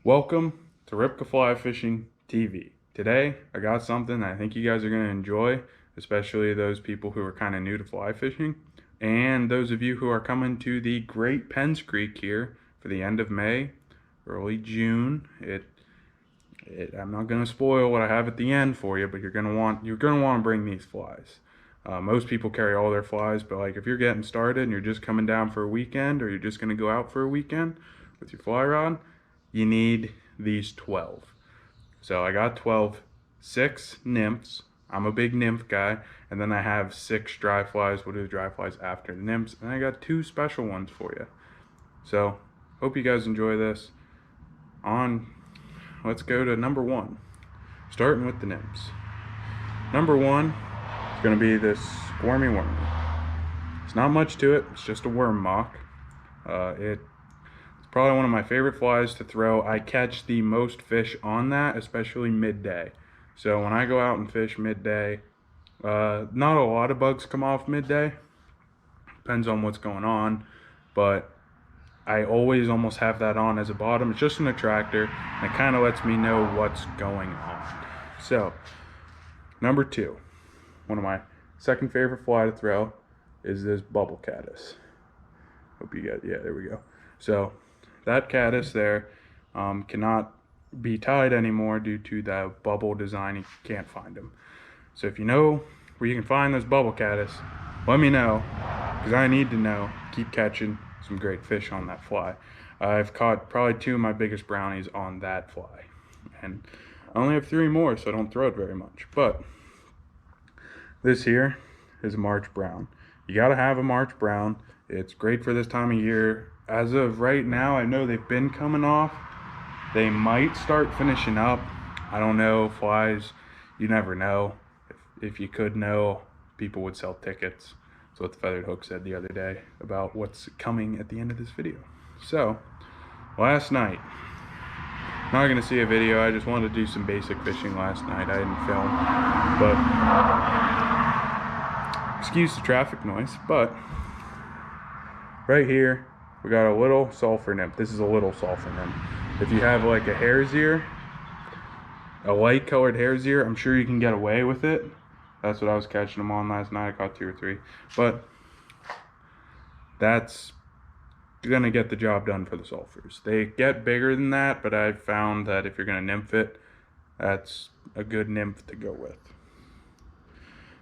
Welcome to Ripka Fly Fishing TV. Today, I got something I think you guys are going to enjoy, especially those people who are kind of new to fly fishing, and those of you who are coming to the Great Penns Creek here for the end of May, early June. I'm not going to spoil what I have at the end for you, but you're going to want to bring these flies. Most people carry all their flies, but like if you're getting started and you're just coming down for a weekend, or you're just going to go out for a weekend with your fly rod, you need these 12. So I got 12, 6 nymphs. I'm a big nymph guy, and then I have 6 dry flies. We'll do the dry flies after the nymphs, and I got 2 special ones for you. So hope you guys enjoy this. Let's go to number 1, starting with the nymphs. Number 1 is going to be this squirmy wormy. It's not much to it, it's just a worm mock. It's probably one of my favorite flies to throw. I catch the most fish on that, especially midday. So when I go out and fish midday, not a lot of bugs come off midday. Depends on what's going on, but I always almost have that on as a bottom. It's just an attractor, and it kind of lets me know what's going on. So, number 2, one of my second favorite fly to throw is this bubble caddis. Hope you got, yeah, there we go. So, that caddis there cannot be tied anymore due to the bubble design. You can't find them. So if you know where you can find those bubble caddis, let me know, because I need to know. Keep catching some great fish on that fly. I've caught probably 2 of my biggest brownies on that fly, and I only have 3 more, so I don't throw it very much. But this here is a March brown. You gotta have a March brown. It's great for this time of year. As of right now, I know they've been coming off. They might start finishing up. I don't know. Flies, you never know. If you could know, people would sell tickets. That's what the Feathered Hook said the other day about what's coming at the end of this video. So, last night, not gonna see a video. I just wanted to do some basic fishing last night. I didn't film, but excuse the traffic noise. But right here, we got a little sulfur nymph. This is a little sulfur nymph. If you have like a hare's ear, a light colored hare's ear, I'm sure you can get away with it. That's what I was catching them on last night. I caught 2 or 3. But that's gonna get the job done for the sulfurs. They get bigger than that, but I've found that if you're gonna nymph it, that's a good nymph to go with.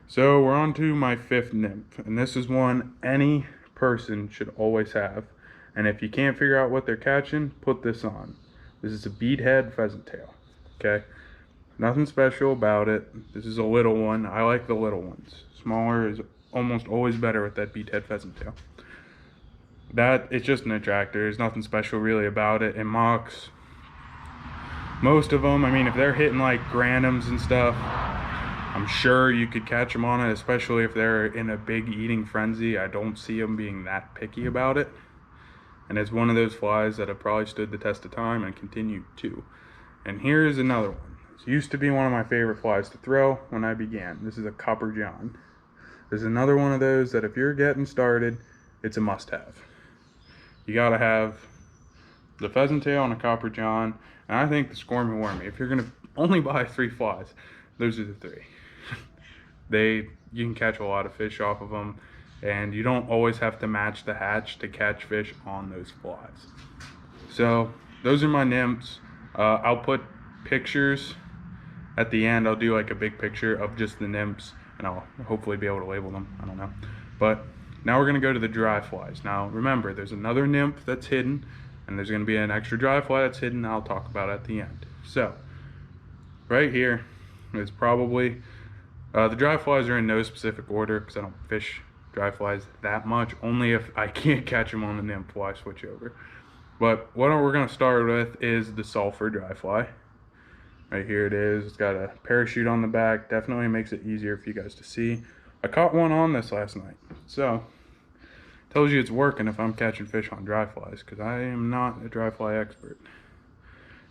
So we're on to my 5th nymph, and this is one any person should always have. And if you can't figure out what they're catching, put this on. This is a bead head pheasant tail. Okay, nothing special about it. This is a little one. I like the little ones. Smaller is almost always better with that bead head pheasant tail. It's just an attractor. There's nothing special really about it. It mocks most of them. I mean, if they're hitting like granums and stuff, I'm sure you could catch them on it, especially if they're in a big eating frenzy. I don't see them being that picky about it. And it's one of those flies that have probably stood the test of time and continue to. And here's another one. This used to be one of my favorite flies to throw when I began. This is a Copper John. This is another one of those that if you're getting started, it's a must-have. You gotta have the pheasant tail and a Copper John, and I think the squirmy wormy. If you're gonna only buy 3 flies, those are the 3. You can catch a lot of fish off of them, and you don't always have to match the hatch to catch fish on those flies. So those are my nymphs. I'll put pictures at the end. I'll do like a big picture of just the nymphs, and I'll hopefully be able to label them. I don't know. But now we're gonna go to the dry flies. Now remember, there's another nymph that's hidden, and there's gonna be an extra dry fly that's hidden I'll talk about at the end. So right here is probably the dry flies are in no specific order because I don't fish dry flies that much. Only if I can't catch them on the nymph will I switch over. But what we're going to start with is the Sulfur Dry Fly. Right here it is. It's got a parachute on the back. Definitely makes it easier for you guys to see. I caught one on this last night, so tells you it's working if I'm catching fish on dry flies, because I am not a dry fly expert.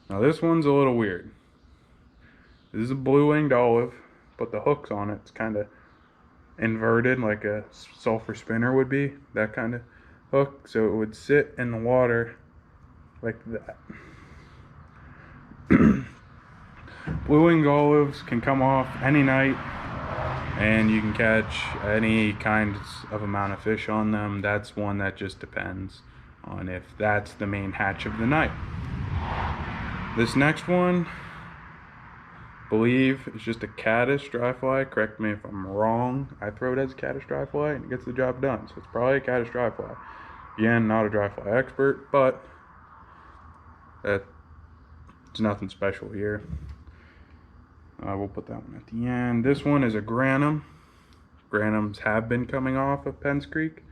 Now this one's a little weird. This is a blue-winged olive, but the hook's on it. It's kind of inverted like a sulfur spinner would be, that kind of hook. So it would sit in the water like that. Blue winged olives can come off any night, and you can catch any kinds of amount of fish on them. That's one that just depends on if that's the main hatch of the night. This next one, I believe, is just a Caddis dry fly. Correct me if I'm wrong. I throw it as a Caddis dry fly and it gets the job done. So it's probably a Caddis dry fly. Again, not a dry fly expert, but it's nothing special here. We'll put that one at the end. This one is a Granum. Granums have been coming off of Penns Creek.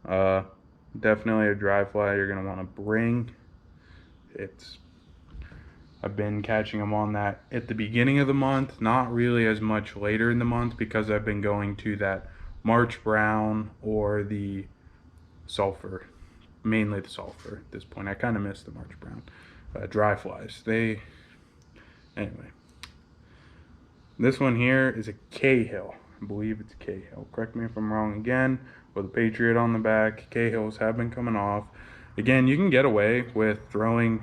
Definitely a dry fly you're going to want to bring. I've been catching them on that at the beginning of the month, not really as much later in the month, because I've been going to that March Brown or the Sulfur, mainly the Sulfur at this point. I kind of miss the March Brown dry flies. Anyway, this one here is a Cahill. I believe it's Cahill. Correct me if I'm wrong again. With a Patriot on the back. Cahills have been coming off. Again, you can get away with throwing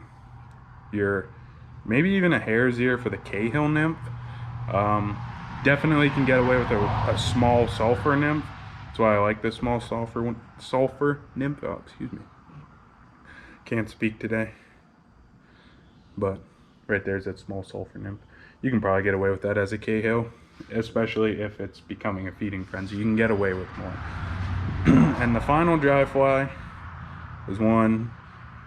your, maybe even a hare's ear for the Cahill nymph. Definitely can get away with a small Sulfur nymph. That's why I like this small Sulfur nymph. Oh, excuse me. Can't speak today. But right there's that small Sulfur nymph. You can probably get away with that as a Cahill, especially if it's becoming a feeding frenzy. You can get away with more. And the final dry fly is one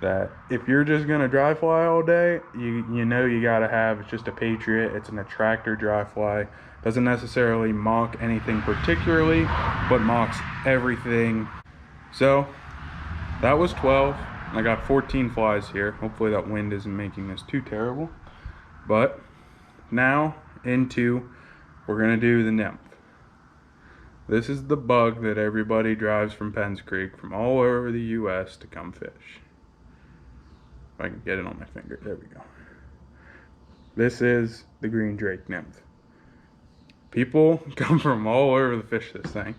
that if you're just gonna dry fly all day, you know you gotta have. It's just a Patriot. It's an attractor dry fly. Doesn't necessarily mock anything particularly, but mocks everything. So that was 12. I got 14 flies here. Hopefully that wind isn't making this too terrible. But now we're gonna do the nymph. This is the bug that everybody drives from Penns Creek from all over the US to come fish. If I can get it on my finger, there we go. This is the green drake nymph. People come from all over to fish this thing.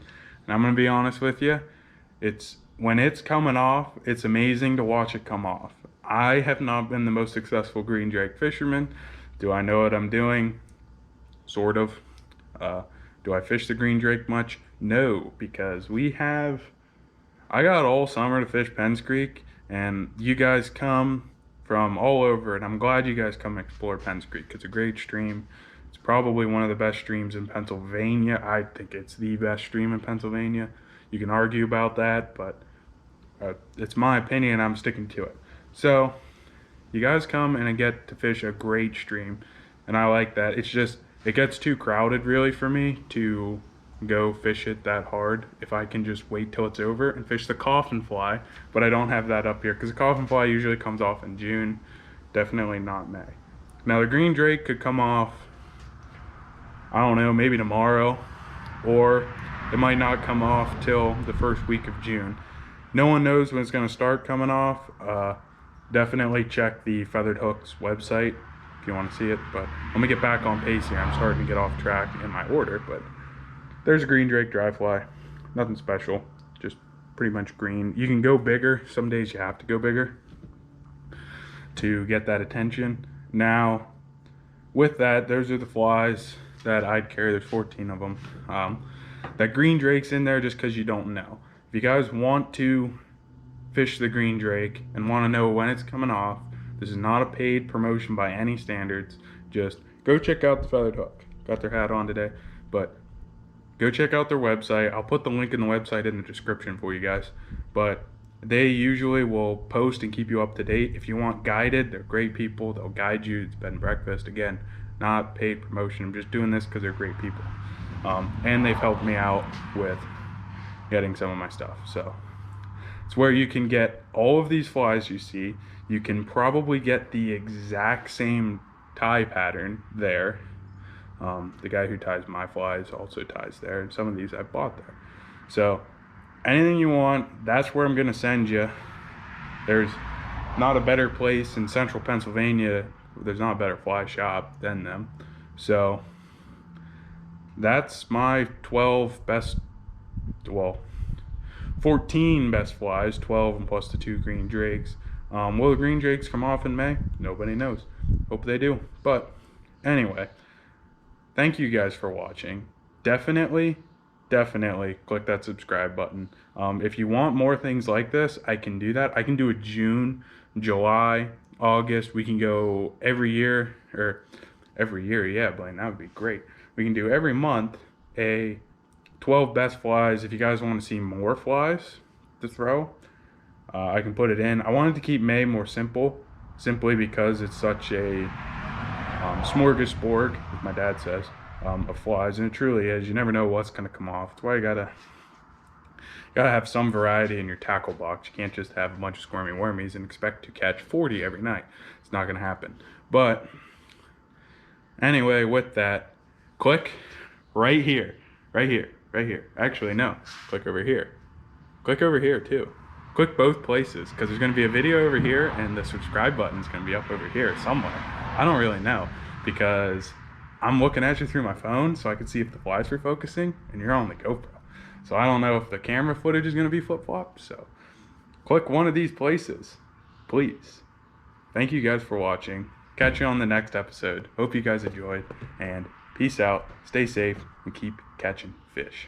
And I'm gonna be honest with you, when it's coming off, it's amazing to watch it come off. I have not been the most successful green drake fisherman. Do I know what I'm doing? Sort of. Do I fish the green drake much? No, because I got all summer to fish Penns Creek, and you guys come from all over, and I'm glad you guys come explore Penns Creek. It's a great stream. It's probably one of the best streams in Pennsylvania. I think it's the best stream in Pennsylvania. You can argue about that, but it's my opinion. I'm sticking to it. So you guys come and get to fish a great stream, and I like that. It's just, it gets too crowded really for me to go fish it that hard if I can just wait till it's over and fish the coffin fly, but I don't have that up here because the coffin fly usually comes off in June, definitely not May. Now the green drake could come off, I don't know, maybe tomorrow, or it might not come off till the first week of June. No one knows when it's going to start coming off. Definitely check the Feathered Hooks website if you want to see it, but let me get back on pace here. I'm starting to get off track in my order, but there's a green drake dry fly. Nothing special, just pretty much green. You can go bigger. Some days you have to go bigger to get that attention. Now, with that, those are the flies that I'd carry. There's 14 of them. That green drake's in there just because you don't know. If you guys want to fish the green drake and want to know when it's coming off, this is not a paid promotion by any standards. Just go check out the Feathered Hook. Got their hat on today, but go check out their website. I'll put the link in the website in the description for you guys. But they usually will post and keep you up to date. If you want guided, they're great people. They'll guide you. It's bed and breakfast. Again, not paid promotion. I'm just doing this because they're great people. And they've helped me out with getting some of my stuff. So it's where you can get all of these flies you see. You can probably get the exact same tie pattern there. The guy who ties my flies also ties there, and some of these I bought there. So anything you want, that's where I'm gonna send you. There's not a better place in central Pennsylvania. There's not a better fly shop than them. So that's my 12 best, well, 14 best flies, 12 and plus the 2 green drakes. Will the green drakes come off in May? Nobody knows. Hope they do. But Anyway, thank you guys for watching. Definitely click that subscribe button. If you want more things like this, I can do that. I can do a June, July, August. We can go every year, or every year, yeah, Blaine, that would be great. We can do every month a 12 best flies. If you guys want to see more flies to throw, I can put it in. I wanted to keep May more simple, simply because it's such a smorgasbord, as my dad says, of flies, and it truly is. You never know what's going to come off. That's why you gotta have some variety in your tackle box. You can't just have a bunch of squirmy wormies and expect to catch 40 every night. It's not going to happen. But anyway, with that, click right here, right here, right here. Actually, no, click over here. Click over here too. Click both places, because there's going to be a video over here and the subscribe button is going to be up over here somewhere. I don't really know, because I'm looking at you through my phone so I can see if the flies are focusing, and you're on the GoPro. So I don't know if the camera footage is going to be flip-flopped. So click one of these places, please. Thank you guys for watching. Catch you on the next episode. Hope you guys enjoyed, and peace out. Stay safe and keep catching fish.